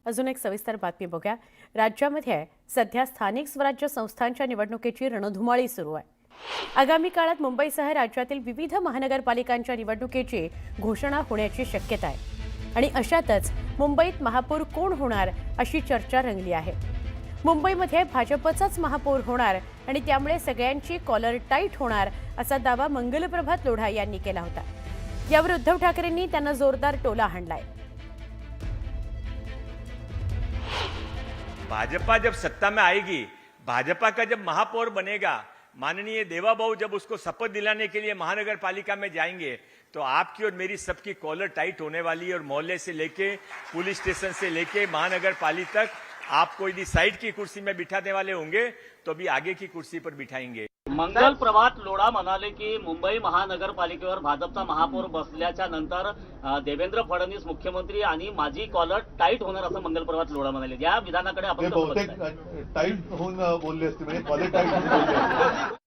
अजून एक सविस्तर बातमी बघूया। राज्यामध्ये सध्या स्थानिक स्वराज्य संस्थांच्या निवडणुकीची रणधुमाळी सुरू आहे। आगामी काळात मुंबईसह राज्यातील विविध महानगरपालिकांच्या निवडणुकीची घोषणा होण्याची शक्यता आहे आणि अशातच मुंबईत महापौर कोण होणार अशी चर्चा रंगली आहे। मुंबईमध्ये भाजपचाच महापौर होणार आणि त्यामुळे सगळ्यांची कॉलर टाईट होणार असा दावा मंगलप्रभात लोढा यांनी केला होता। यावर उद्धव ठाकरेंनी त्यांना जोरदार टोला हाणलाय। भाजपा जब सत्ता में आएगी, भाजपा का जब महापौर बनेगा, माननीय देवाबाबू जब उसको शपथ दिलाने के लिए महानगर पालिका में जाएंगे तो आपकी और मेरी सबकी कॉलर टाइट होने वाली है और मोहल्ले से लेके पुलिस स्टेशन से लेके महानगर पालिका तक आपको यदि साइड की कुर्सी में बिठाने वाले होंगे तो अभी आगे की कुर्सी पर बिठाएंगे। मंगल प्रभात लोढा म्हणाले की मुंबई महानगरपालिकेवर भाजपचा महापौर बसल्याच्या नंतर देवेंद्र फडणवीस मुख्यमंत्री आणि माझी कॉलर टाईट होणार असं मंगल प्रभात लोढा म्हणाले। या विधानाकडे आपण बहुतेक टाईट होऊन बोलले असते, म्हणजे कॉलर टाईट होऊन बोलले असते।